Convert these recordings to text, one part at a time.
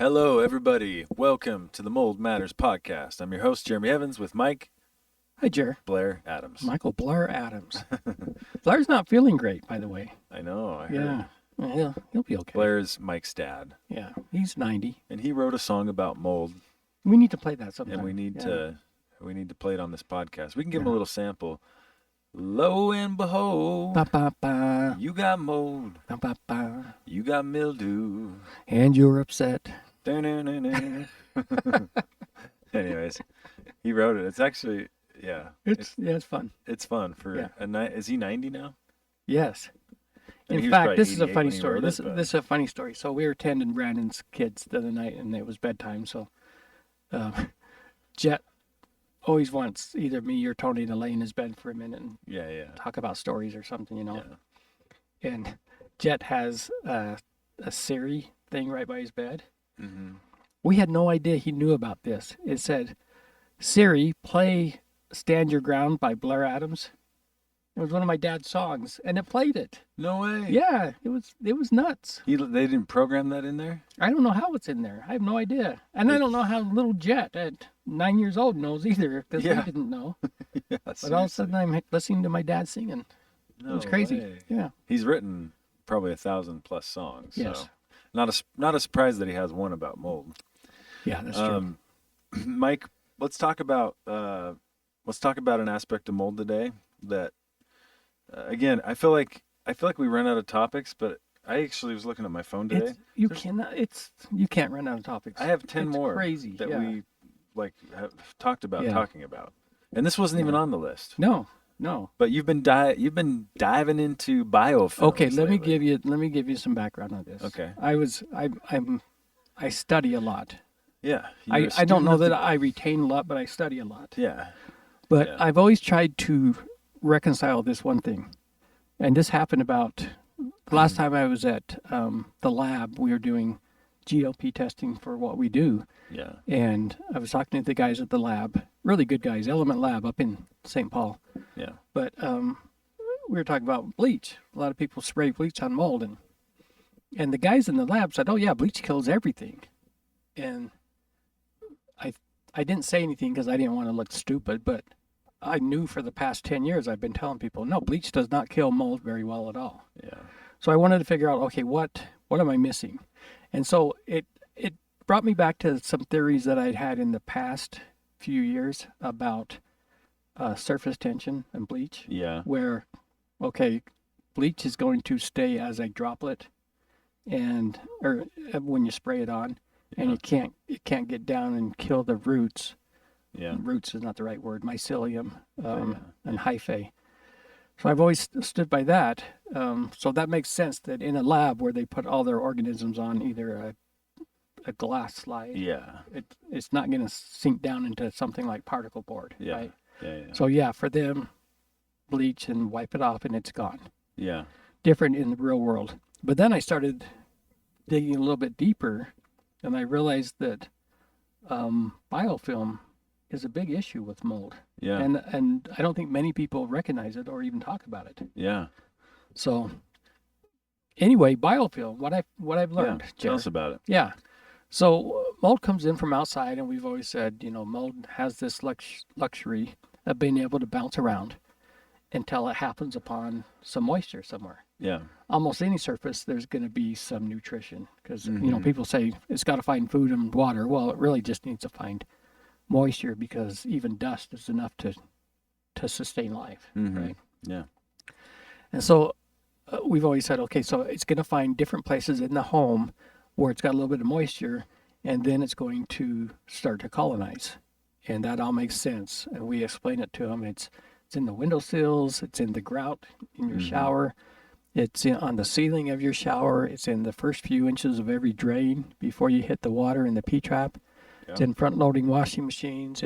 Hello, everybody. Welcome to the Mold Matters podcast. I'm your host, Jeremy Evans, with Mike Hi, Jer. Blair Adams. Michael Blair Adams. Blair's not feeling great, by the way. I know, I heard. Yeah. Well, he'll be okay. Blair's Mike's dad. Yeah, he's 90. And he wrote a song about mold, We need to play that sometime. and we need Yeah. to play it on this podcast. We can give him a little sample. Lo and behold, Ba, ba, ba, you got mold, ba, ba, ba. you got mildew. And you're upset. Da-na-na-na. Anyways, he wrote it. It's actually, yeah, It's fun. it's fun for Yeah. a night. Is he 90 now? Yes. And he In was fact, probably this is a 88 funny when he story. wrote This it, but- is a funny story. So we were tending Brandon's kids the other night, and it was bedtime. So Jet always wants either me or Tony to lay in his bed for a minute and Yeah. talk about stories or something, you know. Yeah. And Jet has a Siri thing right by his bed. Mm-hmm. We had no idea he knew about this. It said, Siri, play Stand Your Ground by Blair Adams. It was one of my dad's songs, and it played it. No way. Yeah, it was nuts. They didn't program that in there? I don't know how it's in there. I have no idea. And I don't know how little Jet at 9 years old knows either, because Yeah. he didn't know. Yeah, But all of a sudden, I'm listening to my dad singing. It was crazy. Way. Yeah. He's written probably 1,000+ songs. Yes. So not a surprise that he has one about mold. Yeah, that's true. Mike, let's talk about an aspect of mold today that again, I feel like we run out of topics, but I actually was looking at my phone today. You can't run out of topics. I have 10 It's more crazy. that Yeah. we have talked about Yeah. talking about. And this wasn't even on the list. No. But you've been diving into biofilm. Okay, let me give you some background on this. Okay. I study a lot. Yeah. I don't know that I retain a lot, but I study a lot. Yeah. But Yeah. I've always tried to reconcile this one thing. And this happened about the last time I was at the lab. We were doing GLP testing for what we do. Yeah. And I was talking to the guys at the lab, really good guys, Element Lab up in St. Paul. Yeah. But we were talking about bleach. A lot of people spray bleach on mold. And the guys in the lab said, oh, yeah, bleach kills everything. And I didn't say anything because I didn't want to look stupid, but I knew for the past 10 years I've been telling people, no, bleach does not kill mold very well at all. Yeah. So I wanted to figure out, okay, what am I missing? And so it brought me back to some theories that I'd had in the past few years about surface tension and bleach, Yeah. where, okay, bleach is going to stay as a droplet or when you spray it on, and it can't get down and kill the roots. Yeah. Roots is not the right word, mycelium and hyphae. So I've always stood by that. So that makes sense that in a lab where they put all their organisms on either a glass slide, Yeah. it's not going to sink down into something like particle board, Yeah. right? Yeah. So yeah, for them, bleach and wipe it off and it's gone. Yeah. Different in the real world. But then I started digging a little bit deeper, and I realized that biofilm is a big issue with mold. Yeah. And I don't think many people recognize it or even talk about it. Yeah. So anyway, biofilm, what I've learned. Tell Jared. us about it. Yeah. So mold comes in from outside, and we've always said, mold has this luxury of being able to bounce around until it happens upon some moisture somewhere. Yeah. Almost any surface, there's going to be some nutrition because, Mm-hmm. people say it's got to find food and water. Well, it really just needs to find moisture because even dust is enough to sustain life, Mhm. right? Yeah. And so we've always said, okay, so it's going to find different places in the home where it's got a little bit of moisture, and then it's going to start to colonize. And that all makes sense. And we explain it to them. It's in the windowsills, it's in the grout in your shower, it's on the ceiling of your shower, it's in the first few inches of every drain before you hit the water in the P-trap. It's in front-loading washing machines.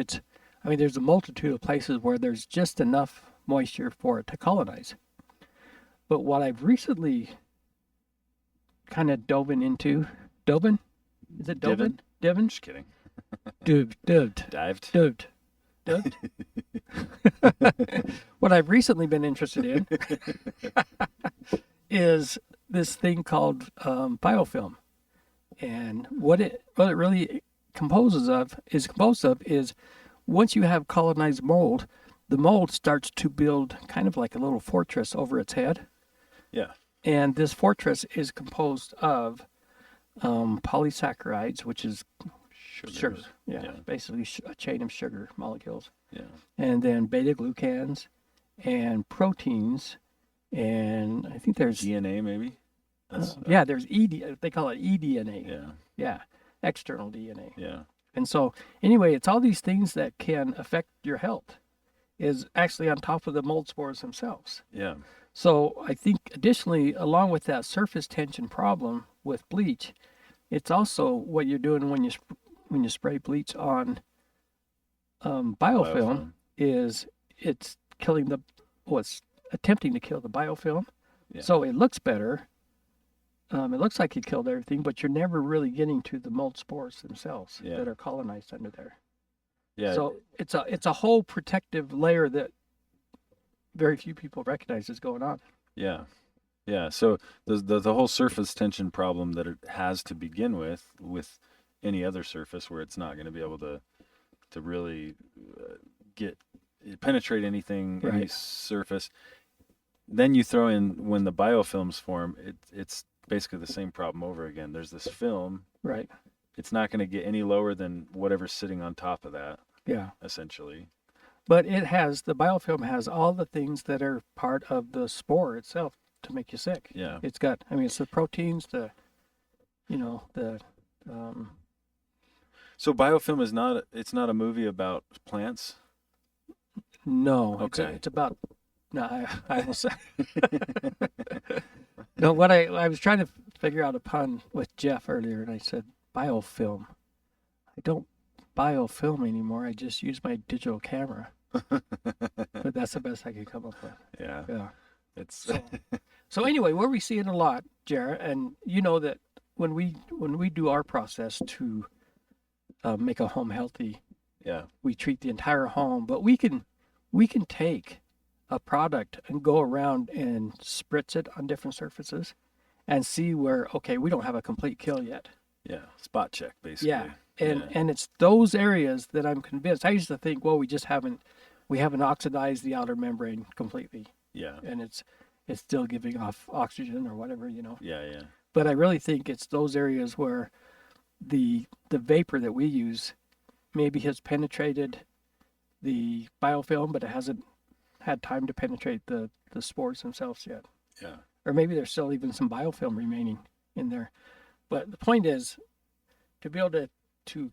There's a multitude of places where there's just enough moisture for it to colonize. But what I've recently kind of dove into, is it Dovin? Devin? Just kidding. Dived. Dived. What I've recently been interested in is this thing called biofilm. And what it really composed of is once you have colonized mold, the mold starts to build kind of like a little fortress over its head. Yeah. And this fortress is composed of polysaccharides, which is sugar. Sugars. Yeah, Yeah. basically a chain of sugar molecules. Yeah. And then beta glucans and proteins. And I think there's DNA maybe. yeah, there's they call it eDNA. Yeah. Yeah, external DNA. Yeah. And so anyway, it's all these things that can affect your health is actually on top of the mold spores themselves. Yeah. So I think additionally, along with that surface tension problem with bleach, it's also what you're doing when you spray bleach on biofilm, Biofilm. is it's killing it's attempting to kill the biofilm. Yeah. So it looks better. It looks like you killed everything, but you're never really getting to the mold spores themselves Yeah. that are colonized under there. Yeah. So it's a whole protective layer that very few people recognize is going on. Yeah. Yeah. So the whole surface tension problem that it has to begin with any other surface where it's not going to be able to really get penetrate anything, any Right. surface. Then you throw in when the biofilms form, it's basically the same problem over again. There's this film. Right. It's not going to get any lower than whatever's sitting on top of that, Yeah. essentially. But the biofilm has all the things that are part of the spore itself to make you sick. Yeah. It's got, I mean, it's the proteins, the, um, So biofilm is not it's not a movie about plants. no, Okay. it's about, no, I almost said, no, what I was trying to figure out a pun with Jeff earlier, and I said biofilm. I don't biofilm anymore. I just use my digital camera. But that's the best I could come up with. Yeah. Yeah. It's So anyway, where we see it a lot, Jared, and you know that when we do our process to make a home healthy, yeah. we treat the entire home, but we can take a product and go around and spritz it on different surfaces and see where, okay, we don't have a complete kill yet. Yeah. Spot check basically. Yeah. And Yeah. and it's those areas that I'm convinced. I used to think, well, we haven't oxidized the outer membrane completely, Yeah. and it's still giving off oxygen or whatever, Yeah. Yeah. But I really think it's those areas where the vapor that we use maybe has penetrated the biofilm, but it hasn't had time to penetrate the spores themselves yet. Yeah. Or maybe there's still even some biofilm remaining in there. But the point is, to be able to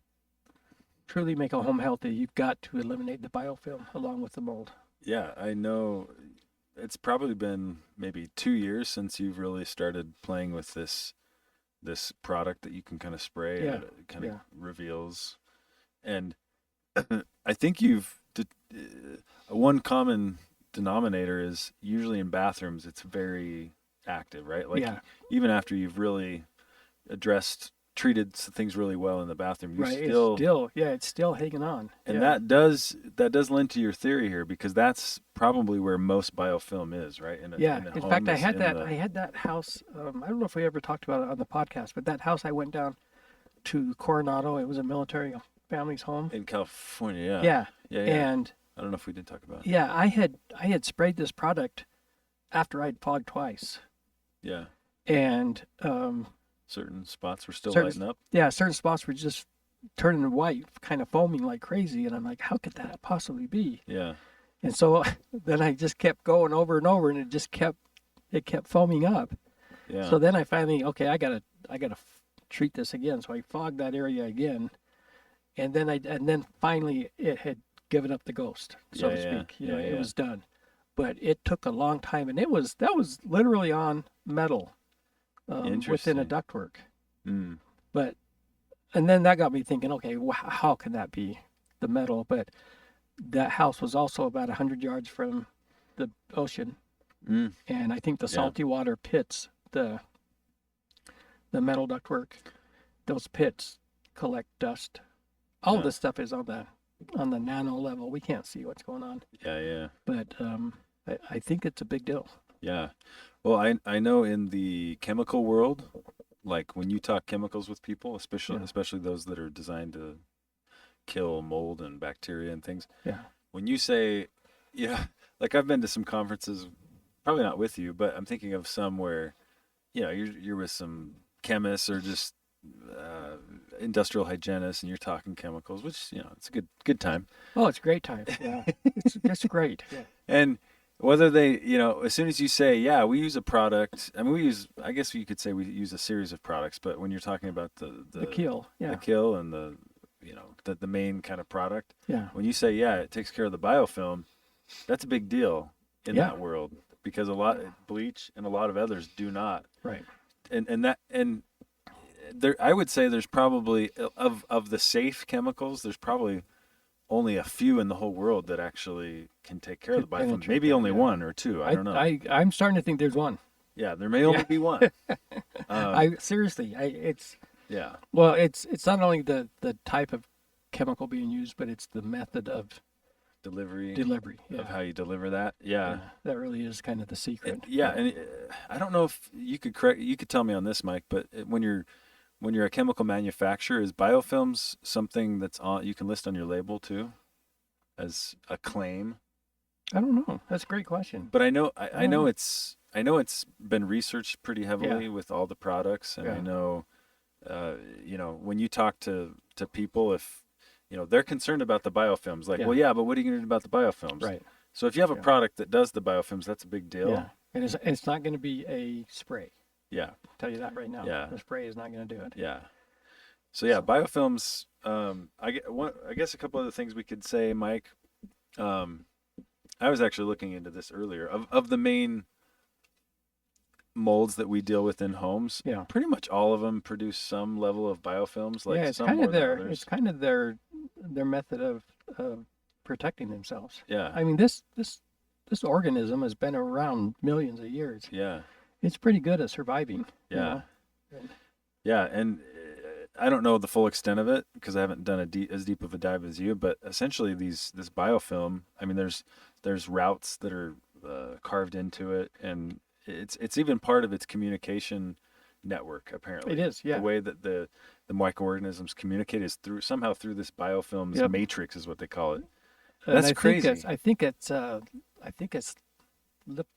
truly make a home healthy, you've got to eliminate the biofilm along with the mold. Yeah, I know it's probably been maybe 2 years since you've really started playing with this product that you can kind of spray Yeah, and it kind of yeah. reveals. And I think one common denominator is usually in bathrooms it's very active, right? Like Yeah. even after you've really treated things really well in the bathroom, you Right. still It's still hanging on. and Yeah. that does lend to your theory here because that's probably where most biofilm is, right? Yeah. In a In home fact, is in I had that house. I don't know if we ever talked about it on the podcast, but that house I went down to Coronado. It was a military family's home. in California. Yeah. Yeah. Yeah. Yeah. And I don't know if we did talk about it. yeah, I had sprayed this product after I'd fogged twice, Yeah. and Certain spots were still certain lighting up. yeah, certain spots were just turning white, kind of foaming like crazy, and I'm like, how could that possibly be? Yeah. And so then I just kept going over and over, and it kept foaming up. Yeah. So then I finally, okay, I gotta treat this again. So I fogged that area again, and then finally it had given up the ghost, so Yeah, to yeah, speak. yeah, It yeah. was done, but it took a long time, and that was literally on metal within a Interesting. ductwork. Mm. But and then that got me thinking, okay, how can that be the metal? But that house was also about 100 yards from the ocean, Mm. and I think the Yeah. salty water pits, the metal ductwork, those pits collect dust. All of Yeah. this stuff is on the nano level. We can't see what's going on, Yeah. Yeah. but I think it's a big deal. Yeah. Well, I know in the chemical world, like when you talk chemicals with people, especially Yeah. especially those that are designed to kill mold and bacteria and things. Yeah. When you say, yeah, like I've been to some conferences, probably not with you, but I'm thinking of some where, you're with some chemists or just uh, industrial hygienists, and you're talking chemicals, which it's a good time. Oh, it's a great time. Yeah. It's just great. Yeah. And whether they, as soon as you say, yeah, we use a product, I mean, I guess you could say we use a series of products, but when you're talking about The kill. the Yeah. kill and the main kind of product, Yeah. when you say, yeah, it takes care of the biofilm, that's a big deal in Yeah. that world because a lot bleach and a lot of others do not. Right. And there, I would say there's probably of the safe chemicals, there's probably only a few in the whole world that actually can take care of Could the biofilm. penetrate Maybe that. only Yeah. one or two. I don't know. I'm starting to think there's one. Yeah, there may only Yeah. be one. I seriously, it's Yeah, well, it's not only the type of chemical being used, but it's the method of delivery delivery. of Yeah. how you deliver that. Yeah. Yeah. That really is kind of the secret. Yeah, and I don't know if you could correct. You could tell me on this, Mike. But when you're a chemical manufacturer, is biofilms something that's on you can list on your label too, as a claim? I don't know. That's a great question. But I I don't know know. it's been researched pretty heavily Yeah. with all the products, and I Yeah. know, when you talk to people, if they're concerned about the biofilms, like, Yeah. well, yeah, but what are you going to do about the biofilms? Right. So if you have a Yeah. product that does the biofilms, that's a big deal. Yeah. And it's not going to be a spray. Yeah, I'll tell you that right now. Yeah. The spray is not going to do it. yeah. So yeah, biofilms. I guess a couple other things we could say, Mike. Um, I was actually looking into this earlier. Of the main molds that we deal with in homes, Yeah. pretty much all of them produce some level of biofilms. Like Yeah. It's some kind more of than their others. it's kind of their method of protecting themselves. Yeah, I mean, this organism has been around millions of years. yeah, It's pretty good at surviving. you yeah, know? yeah. And I don't know the full extent of it because I haven't done as deep of a dive as you. But essentially, this biofilm. I mean, there's routes that are carved into it, and it's even part of its communication network. Apparently, It is. Yeah. the way that the microorganisms communicate is somehow through this biofilm's Yep. matrix, is what they call it. And That's I crazy. I think it's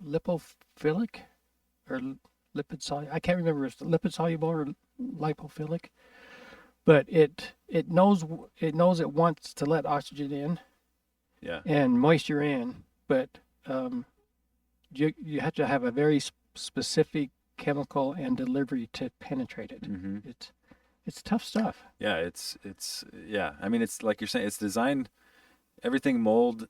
lipophilic or lipid soluble. I can't remember if it's lipid soluble or lipophilic, but it knows it wants to let oxygen in Yeah, and moisture in, but you have to have a very specific chemical and delivery to penetrate it. hmm It's tough stuff. yeah. It's yeah. I mean, it's like you're saying. It's designed everything mold.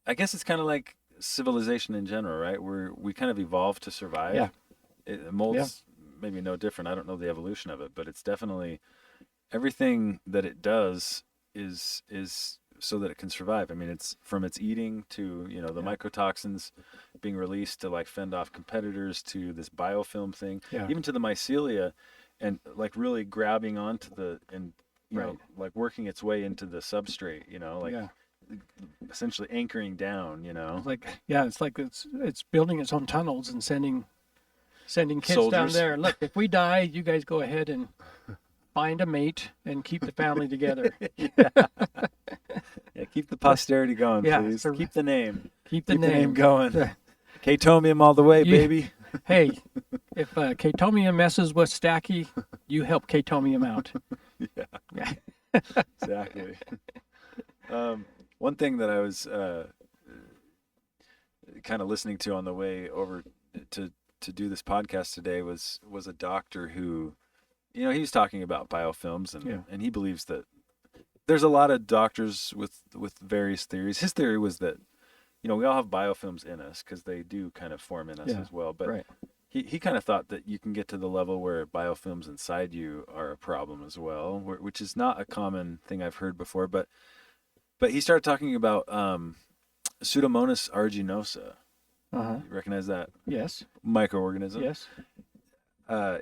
I guess it's kind of like civilization in general, right? We kind of evolved to survive. Yeah. Mold's maybe no different. I don't know the evolution of it, but it's definitely everything that it does is so that it can survive. I mean, it's from its eating to the Yeah. mycotoxins being released to like fend off competitors to this biofilm thing, Yeah. even to the mycelia, and like really grabbing onto the and Right. like working its way into the substrate. Like Yeah. essentially anchoring down. It's like it's building its own tunnels and sending kids down Soldiers. there. Look, if we die, you guys go ahead and find a mate and keep the family together. Yeah, keep the posterity going, Yeah, please. so- Keep the name. Keep the Keep the name name going. Yeah. K-tomium all the way, You- baby. Hey, if K-tomium messes with Stacky, you help K-tomium out. Yeah, Yeah. exactly. One thing that I was kind of listening to on the way over to do this podcast today was a doctor who, he was talking about biofilms, and Yeah. and he believes that there's a lot of doctors with various theories. His theory was that we all have biofilms in us because they do kind of form in us Yeah, as well. But right. he kind of thought that you can get to the level where biofilms inside you are a problem as well, which is not a common thing I've heard before. But he started talking about Pseudomonas aeruginosa. Uh-huh. You recognize that Yes. microorganism? Yes.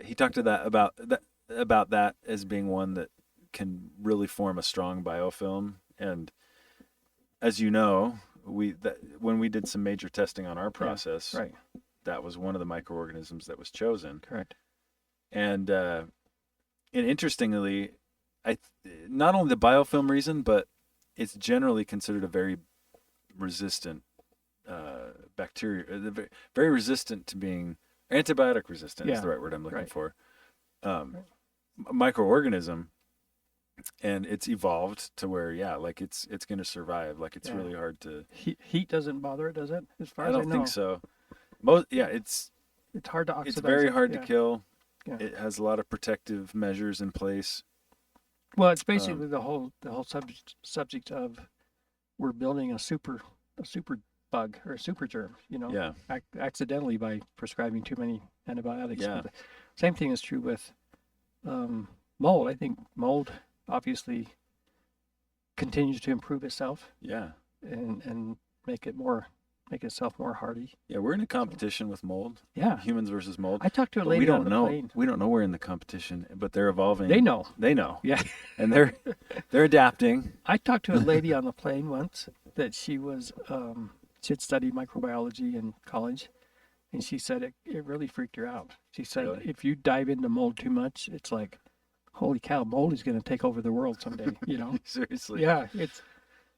He talked to that about that as being one that can really form a strong biofilm. And as you know, when we did some major testing on our process, Right. that was one of the microorganisms that was chosen. Correct. And interestingly, not only the biofilm reason, but it's generally considered a very resistant bacteria, very resistant to being antibiotic resistant is Yeah. the right word I'm looking Right. for. Um, Right. Microorganism, and it's evolved to where like it's going to survive. Like it's Yeah. really hard to. Heat doesn't bother it, does it? As far I as I don't think know, so. it's hard to It's oxidize very it. hard to Yeah. kill. Yeah. It has a lot of protective measures in place. Well, it's Um, basically the whole subject of we're building a super bug or a super germ, yeah, accidentally by prescribing too many antibiotics. yeah, But the same thing is true with mold. I think mold obviously continues to improve itself yeah, and make itself more hardy. yeah. We're in a So competition with mold, yeah, humans versus mold, I talked to a but we lady on don't the know. plane. We don't know we're in the competition, but they're They evolving. know. They know, Yeah, and they're adapting. I talked to a lady on the plane once that she had studied microbiology in college, and she said it really freaked her out. She said Really, if you dive into mold too much, it's like, holy cow, mold is going to take over the world someday. seriously. Yeah,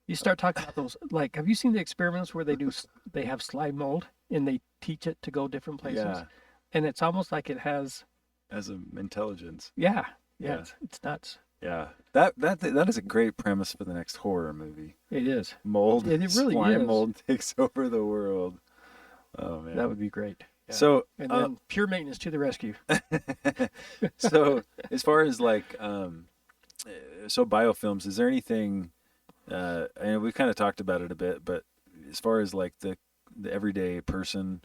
you start talking about those. Like, have you seen the experiments where they have slime mold and they teach it to go different places, Yeah, and it's almost like it has. as an intelligence. Yeah, yeah, Yeah, it's nuts. yeah. That is a great premise for the next horror movie. It is. Mold, It really slime is. mold takes over the world. Oh That man. would be great. Yeah. So, And then pure maintenance to the rescue. so as far as like, so biofilms, is there anything? And we kind of talked about it a bit, but as far as like the everyday person,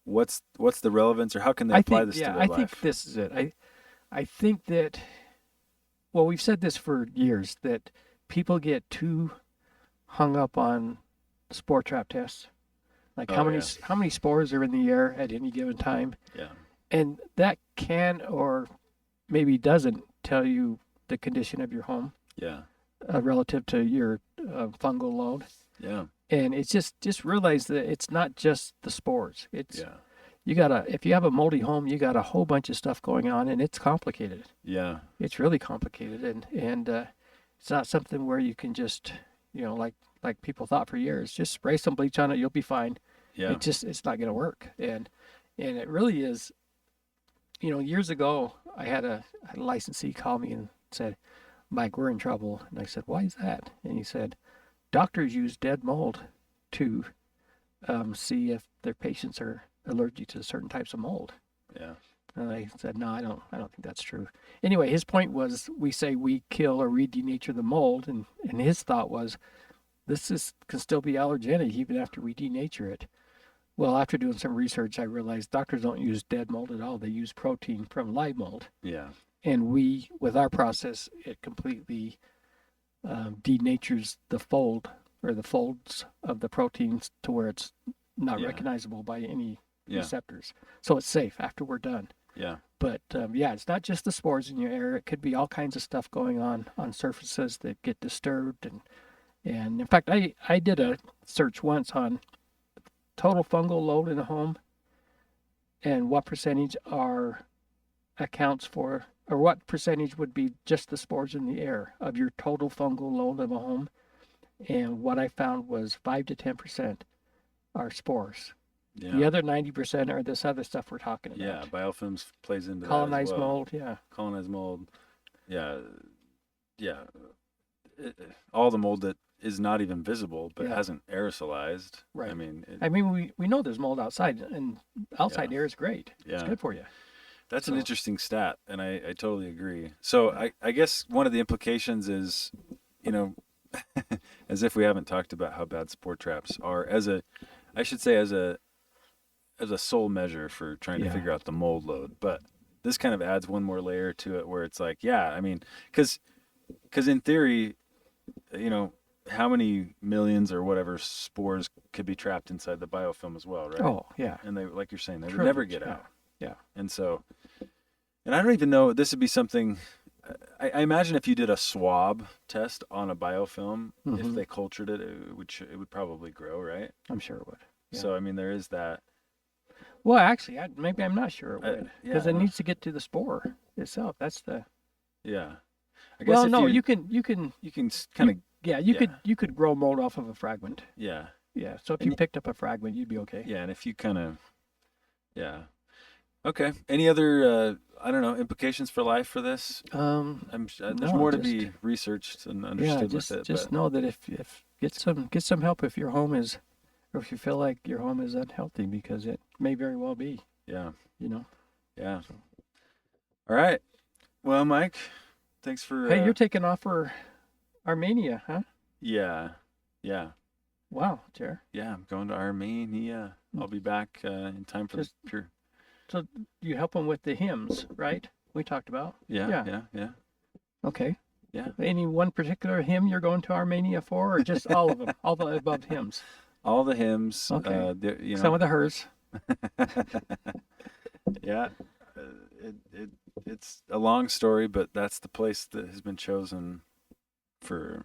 what's the relevance, or how can they I apply think, this to yeah, their I think life? this is it. I think that, well, we've said this for years that people get too hung up on spore trap tests, like Oh yeah, how many spores are in the air at any given time, yeah, and that can or maybe doesn't tell you the condition of your home yeah, relative to your fungal load. yeah, And it's just realize that it's not just the spores. It's yeah, you gotta if you have a moldy home, you got a whole bunch of stuff going on, and it's complicated. yeah, It's really complicated, and it's not something where you can just like people thought for years, just spray some bleach on it, you'll be fine. yeah, It's not going to work, and it really is. Years ago, I had a licensee call me and said, "Mike, we're in trouble." And I said, "Why is that?" And he said, "Doctors use dead mold to see if their patients are allergic to certain types of mold." yeah, And I said, "No, I don't think that's true." Anyway, his point was, we say we kill or we denature the mold, and his thought was, can still be allergenic even after we denature it. Well, after doing some research, I realized doctors don't use dead mold at all. They use protein from live mold, yeah, and with our process, it completely denatures the fold or the folds of the proteins to where it's not yeah, recognizable by any yeah, receptors. So it's safe after we're done. yeah, But yeah, it's not just the spores in your air. It could be all kinds of stuff going on surfaces that get disturbed, and in fact, I did yeah, a search once on total fungal load in a home and what percentage are accounts for, or what percentage would be just the spores in the air of your total fungal load of a home. And what I found was 5 to 10% are spores. The yeah, other 90% are this other stuff we're talking yeah. about. Biofilms plays into that as Colonized well. mold, yeah. Colonized mold, yeah, yeah. All the mold that is not even visible but Yeah, hasn't aerosolized. I right. mean, I mean, we know there's mold outside, and yeah, outside air is great. It's yeah. good for you. That's an So, interesting stat, and I totally agree. So yeah. I guess one of the implications is, you know, as if we haven't talked about how bad spore traps are I should say as a sole measure for trying to Yeah. figure out the mold load. But this kind of adds one more layer to it where it's like, yeah, I mean, because in theory, you know, how many millions or whatever spores could be trapped inside the biofilm as well, right? Oh, yeah. And they, like you're saying, they would never Trillions. get Yeah. out. Yeah. And so, and I don't even know, this would be something, I imagine if you did a swab test on a biofilm, if Hmm. they cultured it, it would probably grow, right? I'm sure it would. Yeah. So, I mean, there is that. Well, actually, maybe I'm not sure it I- would yeah, because I it don't- needs to get to the spore itself. That's the. Yeah. I guess Well, if no, you you can kind of yeah, you yeah. could grow mold off of a fragment. Yeah. Yeah, so if And you picked up a fragment, you'd be okay. yeah, and if you kind of yeah. Okay. Any other I don't know, implications for life for this? There's No, more to just be researched and yeah, understood with it, just but know that if get some help if your home is, or if you feel like your home is unhealthy, because it may very well be. yeah. You know. Yeah. All right. Well, Mike, thanks for Hey, you're taking off for Armenia, huh? yeah. Yeah. Wow, Jer. Yeah, I'm going to Armenia. I'll be back in time for Just the pure. so you help them with the hymns, right? We talked about. Yeah, Yeah. yeah, yeah, Okay. yeah. Any one particular hymn you're going to Armenia for, or just all of them, all the above hymns? All the hymns. Okay. You Some know. of the hers. Yeah. Uh, it's a long story, but that's the place that has been chosen for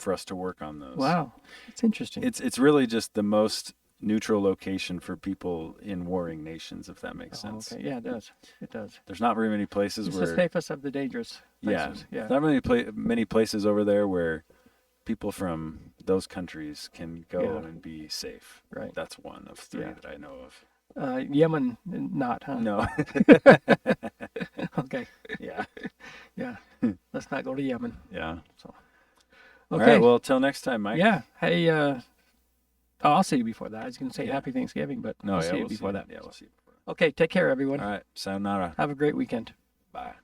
us to work on those. Wow, it's interesting. It's really just the most neutral location for people in warring nations, if that makes Oh, sense. okay. Yeah, it does. It does. There's not very many places It's where the safest of the dangerous places. yeah, Yeah. not many places over there where people from those countries can go Yeah. and be safe. Right. That's one of three Yeah. that I know of. Yemen, not, huh? No. Okay. Yeah. Yeah. Let's not go to Yemen. Yeah. So. All Okay. right. Well, till next time, Mike. Yeah. Hey. Oh, I'll see you before that. I was going to say Yeah. Happy Thanksgiving, but No, I'll yeah, see you we'll before see. that. Yeah, we'll see. Okay. Take care, everyone. All right. Sayonara. Have a great weekend. Bye.